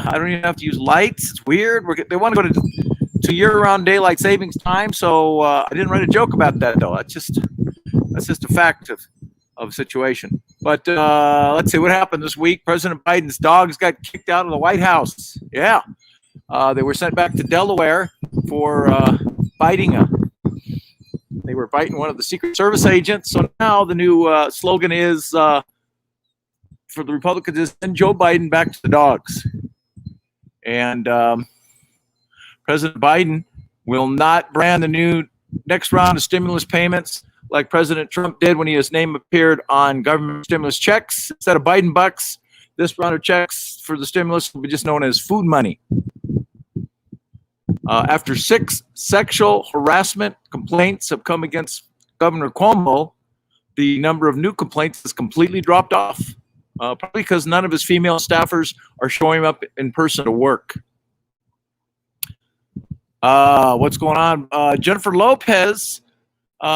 I don't even have to use lights. It's weird. They want to go to year-round daylight savings time, so I didn't write a joke about that though. That's just a fact of a situation. But let's see what happened this week. President Biden's dogs got kicked out of the White House. Yeah, they were sent back to Delaware for biting They were biting one of the Secret Service agents. So now the new slogan is for the Republicans is send Joe Biden back to the dogs. And President Biden will not brand the new next round of stimulus payments like President Trump did when his name appeared on government stimulus checks. Instead of Biden bucks, this round of checks for the stimulus will be just known as food money. After 6 sexual harassment complaints have come against Governor Cuomo, the number of new complaints has completely dropped off, probably because none of his female staffers are showing up in person to work. What's going on? Jennifer Lopez,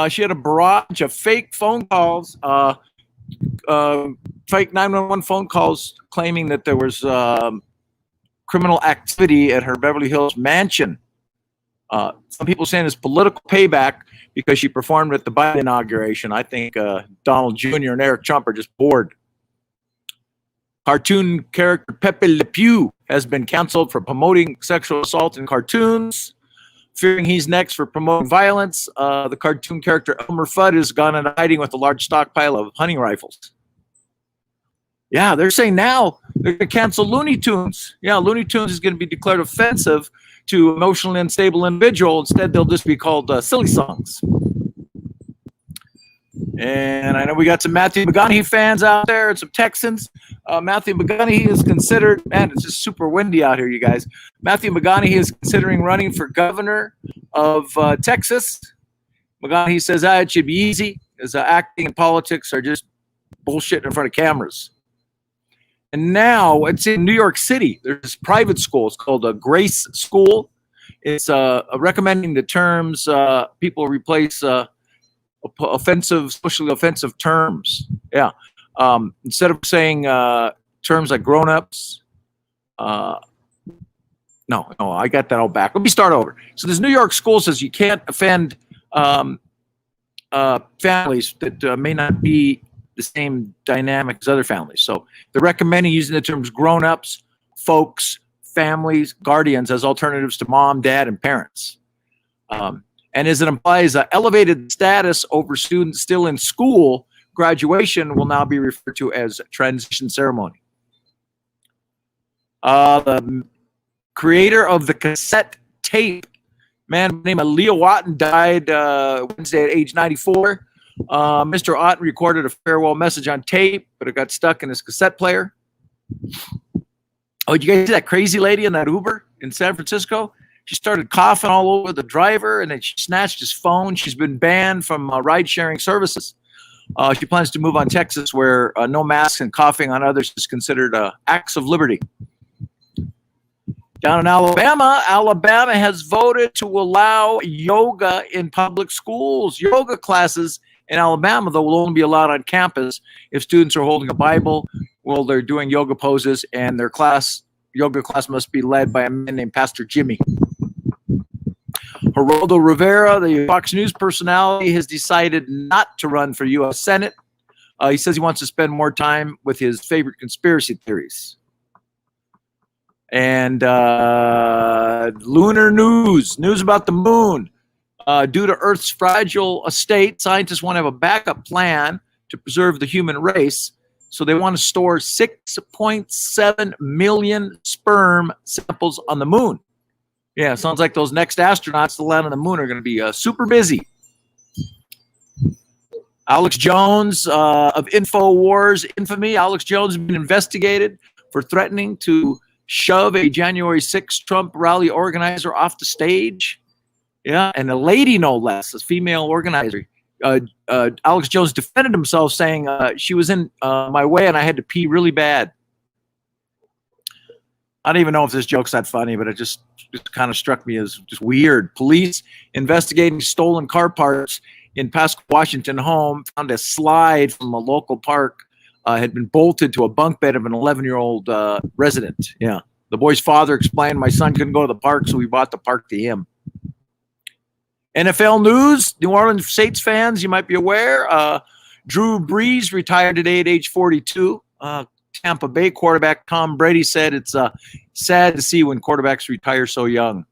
she had a barrage of fake phone calls, fake 911 phone calls claiming that there was criminal activity at her Beverly Hills mansion. Some people saying it's political payback because she performed at the Biden inauguration. I think Donald Jr. and Eric Trump are just bored. Cartoon character Pepe Le Pew has been canceled for promoting sexual assault in cartoons. Fearing he's next for promoting violence, the cartoon character Elmer Fudd has gone into hiding with a large stockpile of hunting rifles. Yeah, they're saying now they're going to cancel Looney Tunes. Yeah, Looney Tunes is going to be declared offensive to emotionally unstable individual. Instead, they'll just be called silly songs. And I know we got some Matthew McConaughey fans out there and some Texans. Matthew McConaughey is considered, man, it's just super windy out here, you guys. Matthew McConaughey is considering running for governor of Texas. McConaughey says it should be easy, as acting and politics are just bullshit in front of cameras. And now it's in New York City. There's this private school. It's called a Grace School. It's recommending the terms people replace socially offensive terms. Yeah. Instead of saying terms like grown-ups. No, I got that all back. Let me start over. So this New York school says you can't offend families that may not be the same dynamic as other families. So they're recommending using the terms grown-ups, folks, families, guardians as alternatives to mom, dad, and parents. And as it implies elevated status over students still in school, graduation will now be referred to as transition ceremony. The creator of the cassette tape, man named Leo Otten, died Wednesday at age 94. Mr. Otten recorded a farewell message on tape, but it got stuck in his cassette player. Oh, did you guys see that crazy lady in that Uber in San Francisco? She started coughing all over the driver, and then she snatched his phone. She's been banned from ride-sharing services. She plans to move on Texas, where no masks and coughing on others is considered acts of liberty. Down in Alabama, Alabama has voted to allow yoga in public schools. Yoga classes in Alabama, though, will only be allowed on campus if students are holding a Bible while they're doing yoga poses, and their yoga class must be led by a man named Pastor Jimmy. Geraldo Rivera, the Fox News personality, has decided not to run for U.S. Senate. He says he wants to spend more time with his favorite conspiracy theories. And lunar news about the moon. Due to Earth's fragile state, scientists want to have a backup plan to preserve the human race. So they want to store 6.7 million sperm samples on the moon. Yeah, sounds like those next astronauts to land on the moon are going to be super busy. Alex Jones of InfoWars infamy. Alex Jones has been investigated for threatening to shove a January 6th Trump rally organizer off the stage. Yeah, and a lady, no less, a female organizer. Alex Jones defended himself, saying she was in my way and I had to pee really bad. I don't even know if this joke's that funny, but it just kind of struck me as just weird. Police investigating stolen car parts in Pasco, Washington home found a slide from a local park had been bolted to a bunk bed of an 11-year-old resident. Yeah, The boy's father explained, my son couldn't go to the park, so we bought the park to him. NFL news, New Orleans Saints fans, you might be aware, Drew Brees retired today at age 42. Tampa Bay quarterback Tom Brady said it's sad to see when quarterbacks retire so young.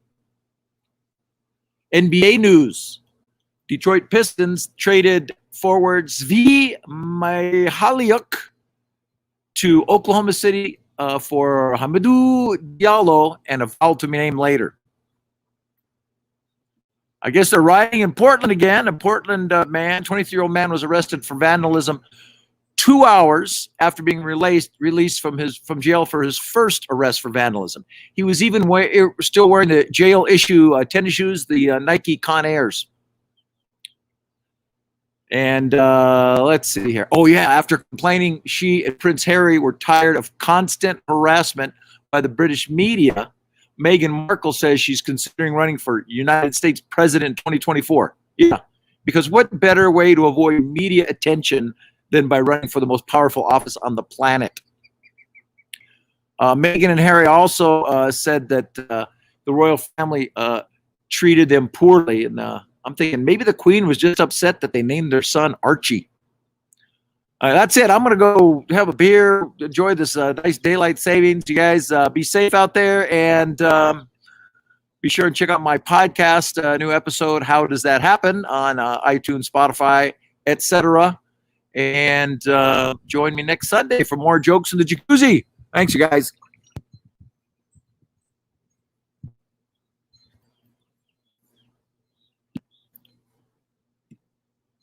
NBA news, Detroit Pistons traded forward Zvi Mihaliuk to Oklahoma City for Hamidou Diallo and a foul to be named later. I guess they're rioting in Portland again. A Portland man, 23-year-old man, was arrested for vandalism 2 hours after being released from jail for his first arrest for vandalism. He was even still wearing the jail issue tennis shoes, the Nike Con Airs. And let's see here. Oh, yeah. After complaining she and Prince Harry were tired of constant harassment by the British media, Meghan Markle says she's considering running for United States president in 2024. Yeah, because what better way to avoid media attention than by running for the most powerful office on the planet? Meghan and Harry also said that the royal family treated them poorly. And I'm thinking maybe the Queen was just upset that they named their son Archie. That's it. I'm going to go have a beer, enjoy this nice daylight savings. You guys be safe out there, and be sure and check out my podcast, new episode, How Does That Happen, on iTunes, Spotify, etc. And join me next Sunday for more jokes in the jacuzzi. Thanks, you guys.